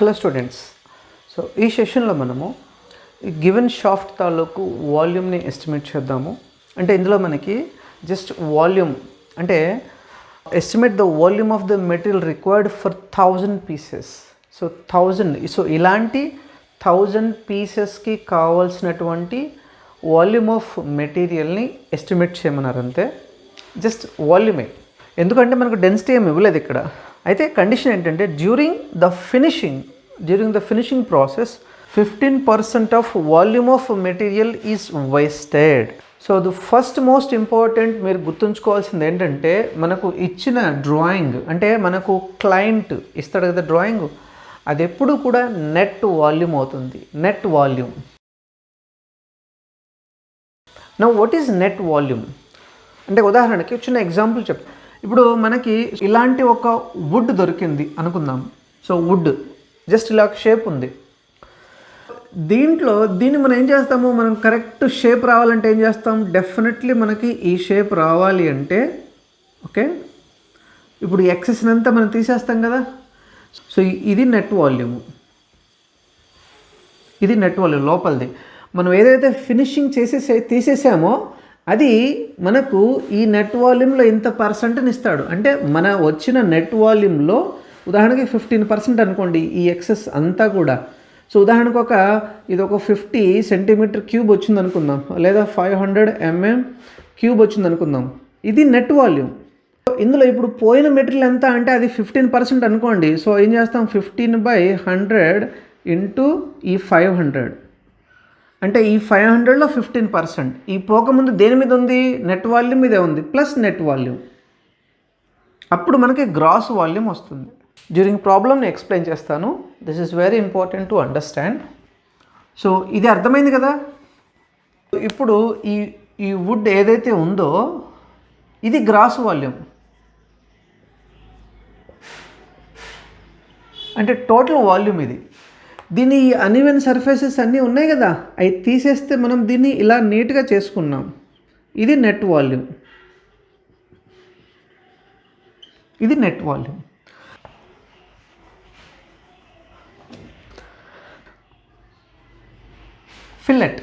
Hello students, so ఈ సెషన్లో మనము గివెన్ షాఫ్ట్ తాలూకు వాల్యూమ్ని ఎస్టిమేట్ చేద్దాము. అంటే ఇందులో మనకి జస్ట్ వాల్యూమ్ అంటే estimate the volume of the material required for 1000 pieces. So 1000, so ఇలాంటి 1000 పీసెస్కి కావాల్సినటువంటి వాల్యూమ్ ఆఫ్ మెటీరియల్ని ఎస్టిమేట్ చేయమన్నారు. అంతే, జస్ట్ వాల్యూమే. ఎందుకంటే మనకు డెన్సిటీ ఏమి ఇవ్వలేదు ఇక్కడ. అయితే కండిషన్ ఏంటంటే during the finishing process 15% of volume of material is wasted. So the first most important మీరు గుర్తుంచుకోవాల్సింది ఏంటంటే, మనకు ఇచ్చిన డ్రాయింగ్ అంటే మనకు క్లయింట్ ఇస్తాడు కదా డ్రాయింగ్, అది ఎప్పుడు కూడా నెట్ వాల్యూమ్ అవుతుంది. Net volume. Now what is net volume అంటే, ఉదాహరణకి చిన్న ఎగ్జాంపుల్ చెప్తాను. ఇప్పుడు మనకి ఇలాంటి ఒక వుడ్ దొరికింది అనుకుందాం. సో వుడ్ జస్ట్ ఇలా షేప్ ఉంది. దీన్ని మనం ఏం చేస్తాము, మనం కరెక్ట్ షేప్ రావాలంటే ఏం చేస్తాం, డెఫినెట్లీ మనకి ఈ షేప్ రావాలి అంటే ఓకే, ఇప్పుడు ఎక్సెస్ అంతా మనం తీసేస్తాం కదా. సో ఇది నెట్ వాల్యూమ్, ఇది నెట్ వాల్యూమ్ లోపలిది. మనం ఏదైతే ఫినిషింగ్ తీసేసామో అది మనకు ఈ నెట్ వాల్యూమ్లో ఇంత పర్సెంట్ని ఇస్తాడు. అంటే మన వచ్చిన నెట్ వాల్యూమ్లో ఉదాహరణకి 15% అనుకోండి ఈ ఎక్సెస్ అంతా కూడా. సో ఉదాహరణకు ఇది ఒక 50 సెంటీమీటర్ క్యూబ్ వచ్చింది అనుకుందాం, లేదా 500 mm³ వచ్చింది అనుకుందాం. ఇది నెట్ వాల్యూమ్. ఇందులో ఇప్పుడు పోయిన మెటీరియల్ ఎంత అంటే అది 15% అనుకోండి. సో ఏం చేస్తాం, 15/100 ఇంటూ ఈ 500 అంటే ఈ 500లో 15%. ఈ పోకముందు దేని మీద ఉంది, నెట్ వాల్యూమ్ మీదే ఉంది, ప్లస్ నెట్ వాల్యూమ్. అప్పుడు మనకి గ్రాస్ వాల్యూమ్ వస్తుంది. డ్యూరింగ్ ప్రాబ్లమ్ని ఎక్స్ప్లెయిన్ చేస్తాను. This is very important to understand. So ఇది అర్థమైంది కదా. ఇప్పుడు ఈ వుడ్ ఏదైతే ఉందో ఇది గ్రాస్ వాల్యూమ్, అంటే టోటల్ వాల్యూమ్ ఇది. దీని అన్ఈవెన్ సర్ఫేసెస్ అన్నీ ఉన్నాయి కదా, అవి తీసేస్తే మనం దీన్ని ఇలా నీట్గా చేసుకున్నాం. ఇది నెట్ వాల్యూమ్, ఇది నెట్ వాల్యూమ్. ఫిల్లెట్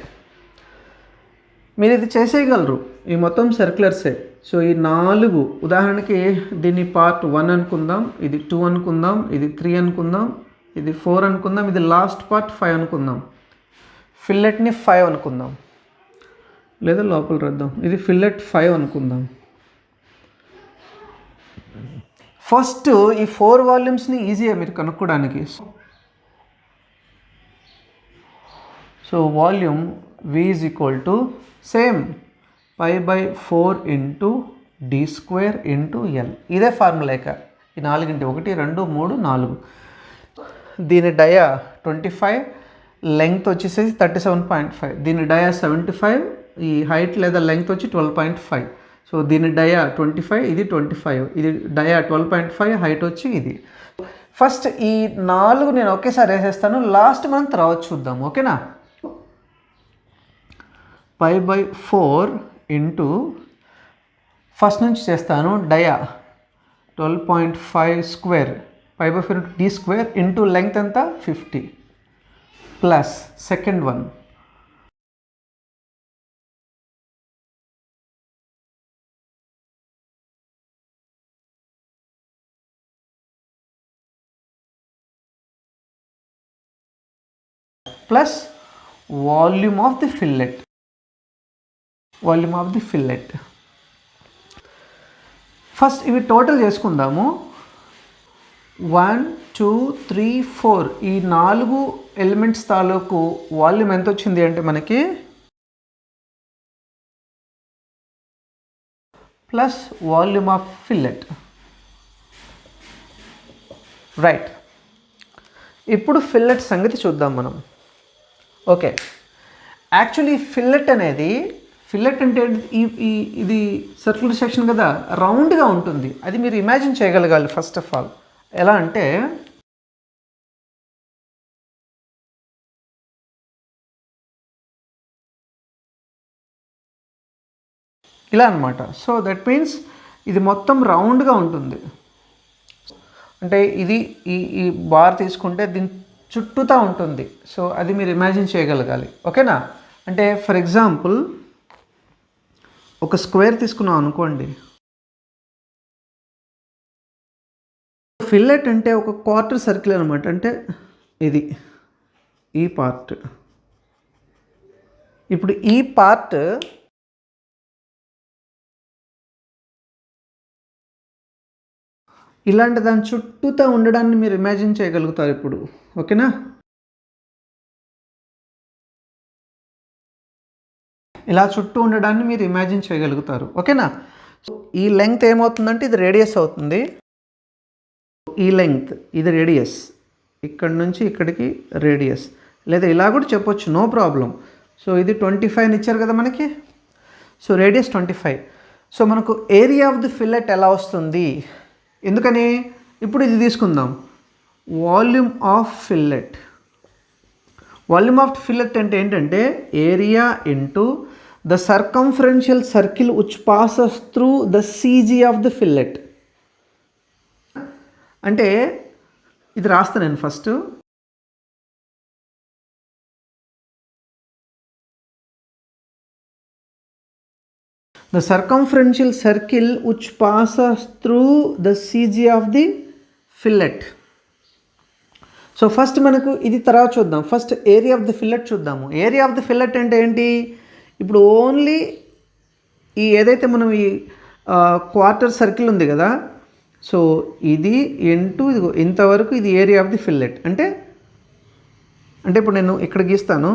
మీరు ఇది చేసేయగలరు, ఈ మొత్తం సర్క్యులర్సే. సో ఈ 4 ఉదాహరణకి దీన్ని పార్ట్ 1 అనుకుందాం, ఇది 2 అనుకుందాం, ఇది 3 అనుకుందాం, ఇది 4 అనుకుందాం, ఇది లాస్ట్ పార్ట్ 5 అనుకుందాం. ఫిల్లెట్ని 5 అనుకుందాం, లేదా లోపల రద్దాం. ఇది ఫిల్లెట్ 5 అనుకుందాం. ఫస్ట్ ఈ 4 వాల్యూమ్స్ని ఈజీగా మీరు కనుక్కోవడానికి. So volume V is equal to same π/4 into d² into L. ఇదే ఫార్ములా. ఇక ఈ 4 1 2 3 4. దీని డయా 25, లెంగ్త్ వచ్చేసేసి 37.5. దీని డయా 75, ఈ హైట్ లేదా లెంగ్త్ వచ్చి 12.5. సో దీని డయా 25, ఇది 25, ఇది డయా 12.5, హైట్ వచ్చి ఇది. ఫస్ట్ ఈ 4 నేను ఒకేసారి వేసేస్తాను, లాస్ట్ మనం తర్వాత చూద్దాం. ఓకేనా. π/4 ఇంటూ ఫస్ట్ నుంచి చేస్తాను, డయా 12.5² π/4 ఇంటూ d² ఇంటూ లెంగ్త్ ఎంత 50 plus second one plus volume of the fillet. First ఇవి టోటల్ చేసుకుందాము. 1 2 3 4 ఈ 4 ఎలిమెంట్స్ తాలూకు వాల్యూమ్ ఎంత వచ్చింది అంటే మనకి plus volume of fillet. Right. ఇప్పుడు ఫిల్లెట్ సంగతి చూద్దాం మనం. ఓకే, యాక్చువల్లీ ఫిల్లెట్ అంటే ఇది సర్క్యులర్ సెక్షన్ కదా, రౌండ్గా ఉంటుంది. అది మీరు ఇమాజిన్ చేయగలగాలి ఫస్ట్ ఆఫ్ ఆల్. ఎలా అంటే ఇలా అన్నమాట. సో దట్ మీన్స్ ఇది మొత్తం రౌండ్గా ఉంటుంది. అంటే ఇది ఈ బార్ తీసుకుంటే దీని చుట్టూతా ఉంటుంది. సో అది మీరు ఇమాజిన్ చేయగలగాలి. ఓకేనా? అంటే ఫర్ ఎగ్జాంపుల్ ఒక స్క్వేర్ తీసుకున్నాం అనుకోండి. ఫిల్లెట్ అంటే ఒక క్వార్టర్ సర్కిల్ అనమాట. అంటే ఇది ఈ పార్ట్. ఇప్పుడు ఈ పార్ట్ ఇలాంటి దాని చుట్టూతా ఉండడాన్ని మీరు ఇమాజిన్ చేయగలుగుతారు ఇప్పుడు. ఓకేనా? ఇలా చుట్టూ ఉండడాన్ని మీరు ఇమాజిన్ చేయగలుగుతారు. ఓకేనా? సో ఈ లెంగ్త్ ఏమవుతుందంటే ఇది రేడియస్ అవుతుంది. ఈ లెంగ్త్ ఇది రేడియస్, ఇక్కడ నుంచి ఇక్కడికి రేడియస్, లేదా ఇలా కూడా చెప్పొచ్చు, నో ప్రాబ్లం. సో ఇది 25 ఇచ్చారు కదా మనకి. So radius 25. సో మనకు ఏరియా ఆఫ్ ది ఫిల్లెట్ ఎలా వస్తుంది? ఎందుకని ఇప్పుడు ఇది తీసుకుందాం, volume of fillet. Volume of fillet అంటే ఏంటంటే area into the circumferential circle which passes through the CG of the fillet. అంటే ఇది రాస్తాను నేను first. The circumferential circle which passes through the CG of the fillet. So first మనకు ఇది తర్వాత చూద్దాం. First area of the fillet చూద్దాము. Area of the fillet అంటే ఏంటి? ఇప్పుడు ఓన్లీ ఈ ఏదైతే మనం ఈ క్వార్టర్ సర్కిల్ ఉంది కదా, సో ఇది ఇంటూ ఇది ఇంతవరకు ఇది ఏరియా ఆఫ్ ది ఫిల్లెట్. అంటే ఇప్పుడు నేను ఇక్కడ గీస్తాను,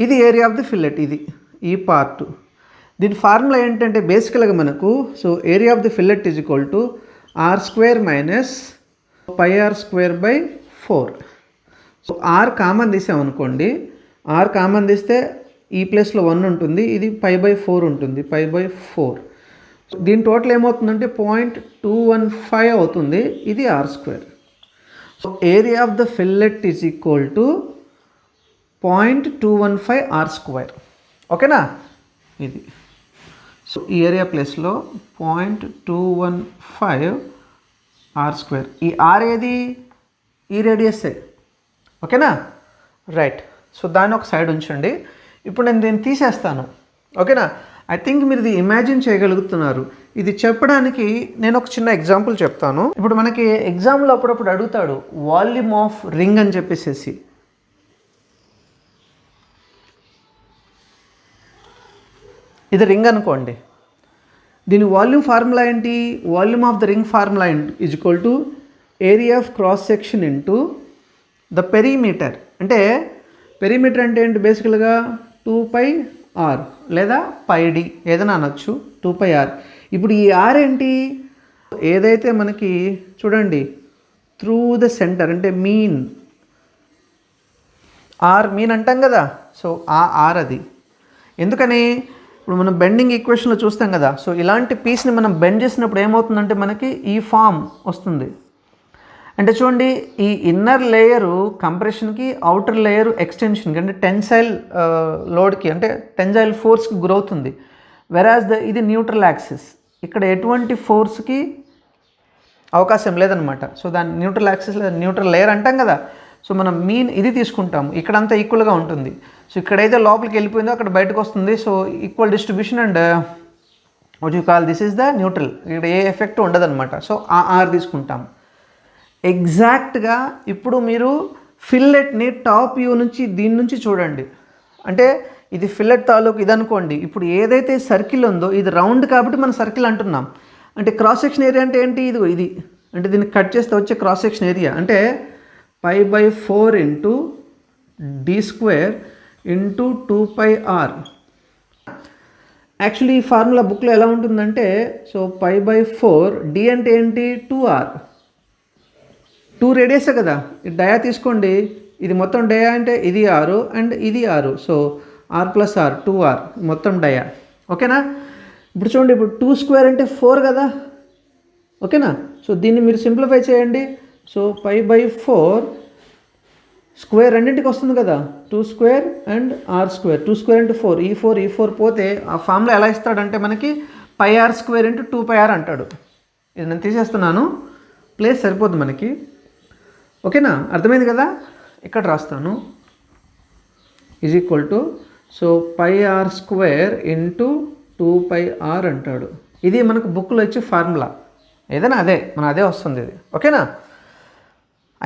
ఇది ఏరియా ఆఫ్ ది ఫిల్లెట్, ఇది ఈ పార్ట్. దీని ఫార్ములా ఏంటంటే బేసికల్గా మనకు, so area of the fillet is equal to r² minus πr²/4. So r common తీసామనుకోండి, r కామన్ తీస్తే ఈ ప్లేస్లో 1 ఉంటుంది, ఇది π/4 ఉంటుంది, π/4. దీని టోటల్ ఏమవుతుందంటే 0.215 అవుతుంది, ఇది r². So area of the fillet is equal to 0.215 r². ఓకేనా? ఇది సో ఈ ఏరియా ప్లేస్లో 0.215 r². ఈ r ఏది? ఈ రేడియస్సే. ఓకేనా? రైట్. సో దాన్ని ఒక సైడ్ ఉంచండి. ఇప్పుడు నేను దీన్ని తీసేస్తాను. ఓకేనా? ఐ థింక్ మీరు ఇది ఇమాజిన్ చేయగలుగుతున్నారు. ఇది చెప్పడానికి నేను ఒక చిన్న ఎగ్జాంపుల్ చెప్తాను. ఇప్పుడు మనకి ఎగ్జామ్లో అప్పుడప్పుడు అడుగుతాడు వాల్యూమ్ ఆఫ్ రింగ్ అని చెప్పేసి. ఇది రింగ్ అనుకోండి, దీని వాల్యూమ్ ఫార్ములా ఏంటి? Volume of the ring formula is equal to area of cross section into the perimeter. అంటే పెరిమీటర్ అంటే ఏంటి? బేసికల్గా 2πr లేదా πd ఏదైనా అనొచ్చు, 2πr. ఇప్పుడు ఈ r ఏంటి? ఏదైతే మనకి చూడండి త్రూ ద సెంటర్ అంటే మీన్, r మీన్ అంటాం కదా, సో ఆ r అది. ఎందుకని? ఇప్పుడు మనం బెండింగ్ ఈక్వేషన్లో చూస్తాం కదా, సో ఇలాంటి పీస్ని మనం బెండ్ చేసినప్పుడు ఏమవుతుందంటే మనకి ఈ ఫామ్ వస్తుంది. అంటే చూడండి, ఈ ఇన్నర్ లేయరు కంప్రెషన్కి, అవుటర్ లేయరు ఎక్స్టెన్షన్కి, అంటే టెన్సైల్ లోడ్కి, అంటే టెన్సైల్ ఫోర్స్కి గురవుతుంది. వెరాజ్ ఇది న్యూట్రల్ యాక్సిస్, ఇక్కడ ఎటువంటి ఫోర్స్కి అవకాశం లేదనమాట. సో దాన్ని న్యూట్రల్ యాక్సిస్ లేదా న్యూట్రల్ లేయర్ అంటాం కదా. సో మనం మీన్ ఇది తీసుకుంటాము, ఇక్కడంతా ఈక్వల్గా ఉంటుంది. సో ఇక్కడైతే లోపలికి వెళ్ళిపోయిందో అక్కడ బయటకు వస్తుంది. So equal distribution and what you call this is the neutral. ఇక్కడ ఏ ఎఫెక్ట్ ఉండదన్నమాట. సో ఆ ఆర్ తీసుకుంటాం. ఎగ్జాక్ట్గా ఇప్పుడు మీరు ఫిల్లెట్ని టాప్ వ్యూ నుంచి దీని నుంచి చూడండి. అంటే ఇది ఫిల్లెట్ తాలూకు ఇది అనుకోండి. ఇప్పుడు ఏదైతే సర్కిల్ ఉందో ఇది రౌండ్ కాబట్టి మనం సర్కిల్ అంటున్నాం. అంటే క్రాస్ సెక్షన్ ఏరియా అంటే ఏంటి? ఇది అంటే దీన్ని కట్ చేస్తే వచ్చే క్రాస్ సెక్షన్ ఏరియా అంటే π/4 into d² into 2πr. Actually ఈ ఫార్ములా బుక్లో ఎలా ఉంటుందంటే, సో π/4 d అంటే ఏంటి? 2r. 2 రేడియసే కదా, ఇది డయా తీసుకోండి, ఇది మొత్తం డయా అంటే ఇది 6 అండ్ ఇది 6. సో r+r 2r మొత్తం డయా. ఓకేనా? ఇప్పుడు చూడండి, ఇప్పుడు 2² అంటే 4 కదా. ఓకేనా? సో దీన్ని మీరు సింప్లిఫై చేయండి. సో π/4 స్క్వేర్ రెండింటికి వస్తుంది కదా, 2² అండ్ r². 2² అంటే 4, ఈ 4 పోతే ఆ ఫామ్లో ఎలా ఇస్తాడంటే మనకి πr² ఇంటూ 2πr అంటాడు. ఇది నేను తీసేస్తున్నాను, ప్లేస్ సరిపోద్ది మనకి. ఓకేనా? అర్థమైంది కదా? ఇక్కడ రాస్తాను is equal to so pi r square into 2πr అంటాడు. ఇది మనకు బుక్లో ఇచ్చే ఫార్ములా, ఏదైనా అదే మన అదే వస్తుంది ఇది. ఓకేనా?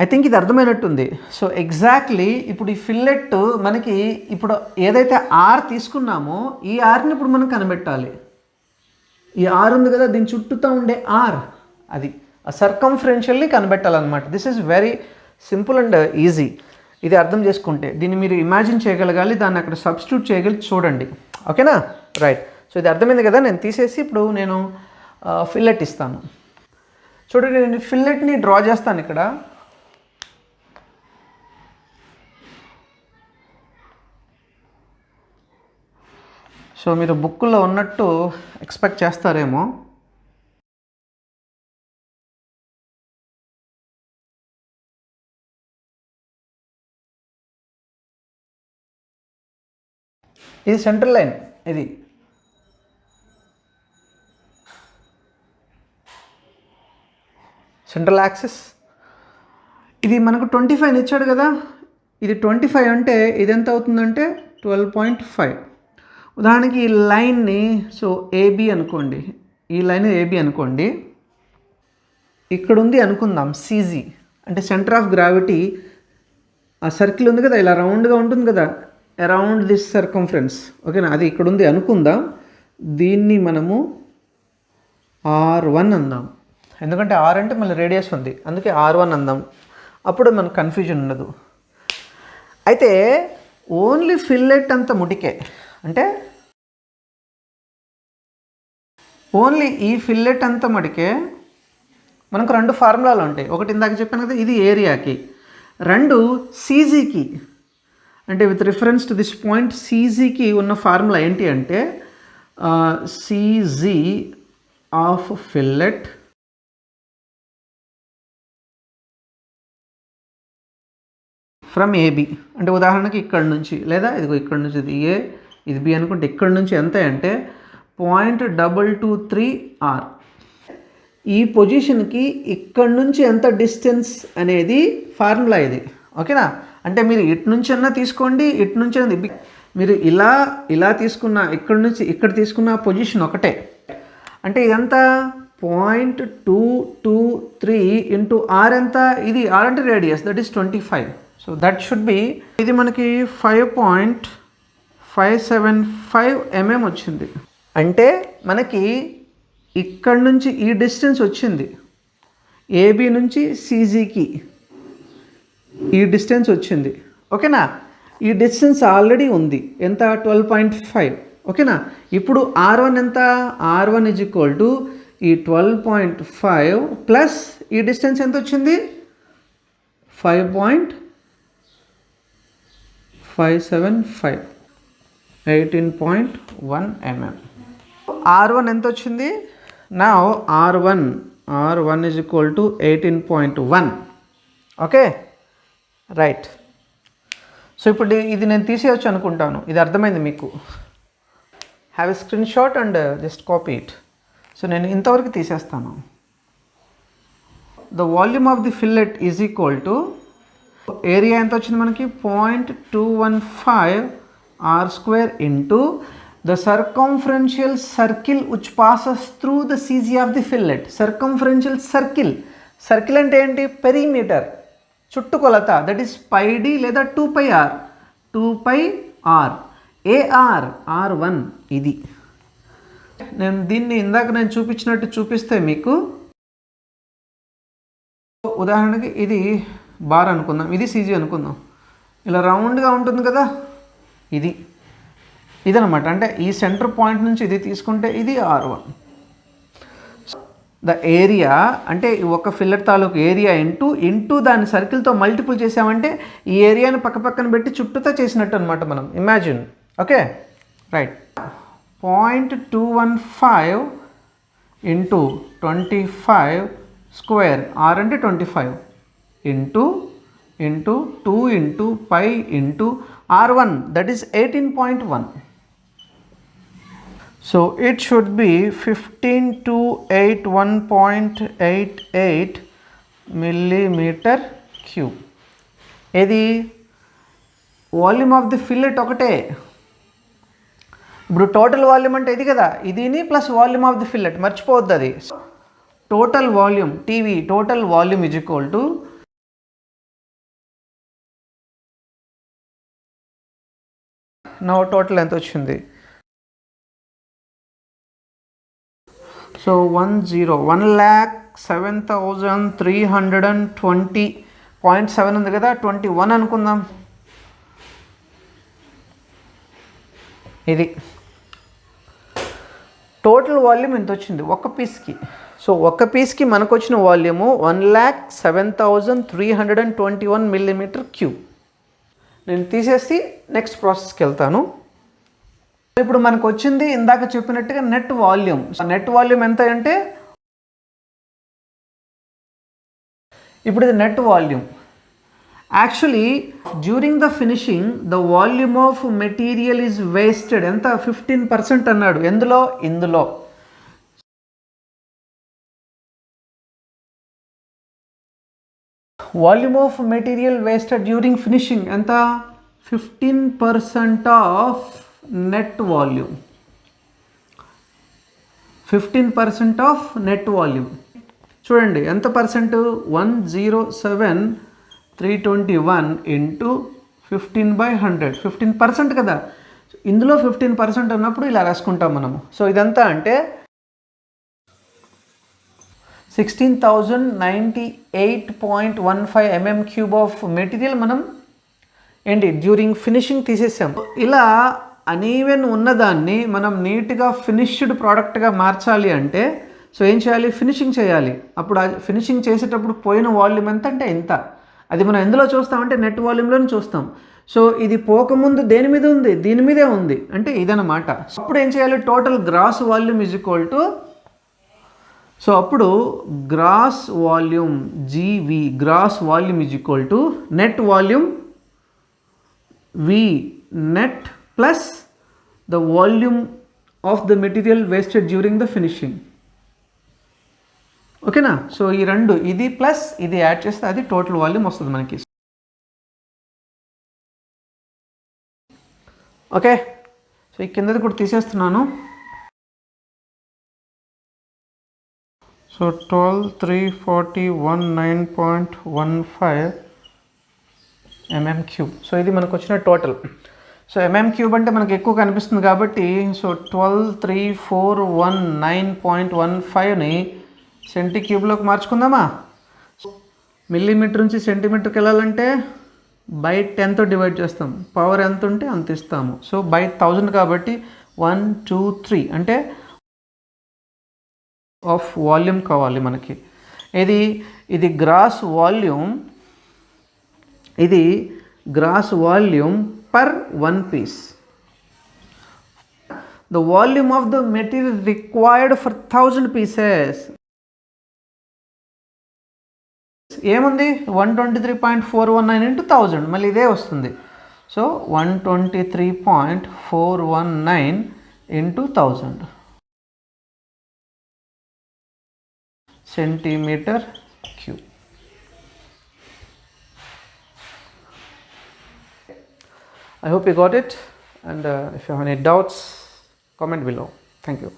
ఐ థింక్ ఇది అర్థమైనట్టుంది. సో ఎగ్జాక్ట్లీ ఇప్పుడు ఈ ఫిల్లెట్ మనకి ఇప్పుడు ఏదైతే ఆర్ తీసుకున్నామో ఈ ఆర్ని ఇప్పుడు మనం కనిపెట్టాలి. ఈ ఆర్ ఉంది కదా, దీని చుట్టూతో ఉండే ఆర్, అది ఆ సర్కంఫరెన్షియల్ని కనిపెట్టాలన్నమాట. This is very simple and easy. ఇది అర్థం చేసుకుంటే దీన్ని మీరు ఇమాజిన్ చేయగలగాలి, దాన్ని అక్కడ సబ్స్టిట్యూట్ చేయగలి చూడండి. ఓకేనా? రైట్. సో ఇది అర్థమైంది కదా. నేను తీసేసి ఇప్పుడు నేను ఫిల్లెట్ ఇస్తాను. చూడండి, నేను ఫిల్లెట్ని డ్రా చేస్తాను ఇక్కడ. సో మీరు బుక్లో ఉన్నట్టు ఎక్స్పెక్ట్ చేస్తారేమో. ఇది సెంట్రల్ లైన్, ఇది సెంట్రల్ యాక్సిస్. ఇది మనకు 25 ఇచ్చాడు కదా, ఇది 25 అంటే ఇది ఎంత అవుతుందంటే 12.5. ఉదాహరణకి ఈ లైన్ని సో ఏబి అనుకోండి, ఈ లైన్ ఏబి అనుకోండి, ఇక్కడ ఉంది అనుకుందాం సిజి, అంటే సెంటర్ ఆఫ్ గ్రావిటీ. ఆ సర్కిల్ ఉంది కదా, ఇలా రౌండ్గా ఉంటుంది కదా, అరౌండ్ దిస్ సర్కంఫరెన్స్. ఓకేనా? అది ఇక్కడ ఉంది అనుకుందాం. దీన్ని మనము R1 అందాం, ఎందుకంటే ఆర్ అంటే మళ్ళీ రేడియస్ ఉంది, అందుకే R1 అందాం. అప్పుడు మనకు కన్ఫ్యూజన్ ఉండదు. అయితే ఓన్లీ ఫిల్లెట్ అంత ముటికే, అంటే ఓన్లీ ఈ ఫిల్లెట్ అంత మటుకే మనకు 2 ఫార్ములాలు ఉంటాయి. ఒకటి ఇందాక చెప్పాను కదా, ఇది ఏరియాకి, 2 సీజీకి. అంటే with reference to this point సీజీకి ఉన్న ఫార్ములా ఏంటి అంటే CG of fillet from AB. అంటే ఉదాహరణకి ఇక్కడ నుంచి, లేదా ఇదిగో ఇక్కడ నుంచి, ఇది ఏ ఇది బి అనుకుంటే ఇక్కడ నుంచి ఎంత అంటే 0.223 r. ఈ పొజిషన్కి ఇక్కడ నుంచి ఎంత డిస్టెన్స్ అనేది ఫార్ములా ఇది. ఓకేనా? అంటే మీరు ఇటు నుంచి అన్నా తీసుకోండి, ఇటు నుంచి అన్నది మీరు ఇలా తీసుకున్న, ఇక్కడ నుంచి ఇక్కడ తీసుకున్న పొజిషన్ ఒకటే. అంటే ఇదంతా 0.223 ఇంటూ ఆర్ ఎంత, ఇది ఆర్ అంటే radius, that is 25. So that should be, ఇది మనకి 5.575 mm వచ్చింది. అంటే మనకి ఇక్కడ నుంచి ఈ డిస్టెన్స్ వచ్చింది, ఏబి నుంచి సీజీకి ఈ డిస్టెన్స్ వచ్చింది. ఓకేనా? ఈ డిస్టెన్స్ ఆల్రెడీ ఉంది, ఎంత 12.5. ఓకేనా? ఇప్పుడు R1 ఎంత, R1 ఈజ్ ఈక్వల్ టు ఈ 12.5 ప్లస్ ఈ డిస్టెన్స్ ఎంత వచ్చింది 5.575, 18.1 mm. R1 ఎంత వచ్చింది? నా R1 is equal to 18.1. Okay, right. So ఇప్పుడు ఇది నేను తీసేయచ్చు అనుకుంటాను. ఇది అర్థమైంది మీకు. Have a screen shot and just copy it. So నేను ఇంతవరకు తీసేస్తాను. The volume of the fillet is equal to, area ఎంత వచ్చింది మనకి 0.215 r² into the circumferential circle which passes through the CG of the fillet. Circumferential circle అంటే ఏంటి? Perimeter, చుట్టుకొలత, that is πd లేదా 2πr. 2πr AR R1 ఇది. నేను దీన్ని ఇందాక నేను చూపించినట్టు చూపిస్తే మీకు, ఉదాహరణకి ఇది బార్ అనుకుందాం, ఇది సీజీ అనుకుందాం, ఇలా రౌండ్గా ఉంటుంది కదా, ఇదనమాట. అంటే ఈ సెంటర్ పాయింట్ నుంచి ఇది తీసుకుంటే ఇది R1. ద ఏరియా అంటే ఒక ఫిల్లెట్ తాలూకు ఏరియా ఇంటూ దాని సర్కిల్తో మల్టిపుల్ చేసామంటే ఈ ఏరియాని పక్కన పెట్టి చుట్టూతో చేసినట్టు అనమాట మనం. Imagine. Okay, right. 0.215 into 25 square, R అంటే 25 into 2 into π into R1, that is 18.1. So it should be 15281.88 millimeter cube. ఏది వాల్యూమ్ ఆఫ్ ది ఫిల్లెట్ ఒకటే. ఇప్పుడు టోటల్ వాల్యూమ్ అంటే ఇది కదా, ఇదిని plus volume of the fillet, మర్చిపోవద్దు అది. Total volume TV total volume is equal to నా టోటల్ ఎంత వచ్చింది. సో 1,07,320.7 ఉంది కదా, 21 అనుకుందాం. ఇది టోటల్ వాల్యూమ్ ఎంత వచ్చింది ఒక్క పీస్కి. సో ఒక్క పీస్కి మనకు వచ్చిన వాల్యూము 1,07,321 mm³. నేను తీసేసి నెక్స్ట్ ప్రాసెస్కి వెళ్తాను. ఇప్పుడు మనకు వచ్చింది ఇందాక చెప్పినట్టుగా నెట్ వాల్యూమ్. నెట్ వాల్యూమ్ ఎంత అంటే, ఇప్పుడు ఇది net volume. Actually during the finishing the volume of material is wasted. ఎంత? 15% అన్నాడు. ఎందులో? ఇందులో. Volume of material wasted during finishing ఎంత? 15% of net volume. 15% of net volume. చూడండి ఎంత పర్సెంట్? 107,321 ఇంటూ 15/100. 15% కదా, ఇందులో 15% అన్నప్పుడు ఇలా రాసుకుంటాం మనము. సో ఇదంతా అంటే 16,098.15 mm³ ఆఫ్ మెటీరియల్ మనం ఏంటి డ్యూరింగ్ ఫినిషింగ్ తీసేసాం. ఇలా అనీవెన్ ఉన్నదాన్ని మనం నీట్గా ఫినిష్డ్ ప్రోడక్ట్గా మార్చాలి అంటే సో ఏం చేయాలి? ఫినిషింగ్ చేయాలి. అప్పుడు ఆ ఫినిషింగ్ చేసేటప్పుడు పోయిన వాల్యూమ్ ఎంత అంటే ఇంత. అది మనం ఎందులో చూస్తామంటే నెట్ వాల్యూమ్లోనే చూస్తాం. సో ఇది పోకముందు దేని మీద ఉంది? దీని మీదే ఉంది, అంటే ఇదన్నమాట. అప్పుడు ఏం చేయాలి? Total gross volume is equal to, so అప్పుడు gross volume GV, gross volume is equal to net volume V net plus the volume of the material wasted during the finishing. ఓకేనా? సో ఈ రెండు, ఇది ప్లస్ ఇది add చేస్తే అది total volume వస్తుంది మనకి. ఓకే, సో ఈ కిందది కూడా తీసేస్తున్నాను. So 12,341.9.15 mm³. సో ఇది మనకు వచ్చిన టోటల్. సో mm³ అంటే మనకు ఎక్కువ కనిపిస్తుంది కాబట్టి, సో 12,341.9.15ని సెంటీక్యూబ్లోకి మార్చుకుందామా? మిల్లీమీటర్ నుంచి సెంటీమీటర్కి వెళ్ళాలంటే బై 10తో డివైడ్ చేస్తాం. పవర్ ఎంత ఉంటే అంత ఇస్తాము. సో బై 1000 కాబట్టి 1 2 3 అంటే ఆఫ్ వాల్యూమ్ కావాలి మనకి. ఇది గ్రాస్ వాల్యూమ్, ఇది gross volume per one piece. The volume of the material required for 1000 pieces ఏముంది? 123.419 ఇంటూ 1000, మళ్ళీ ఇదే వస్తుంది. So 123.419 into 1000 cm³. I hope you got it, and if you have any doubts, comment below. Thank you.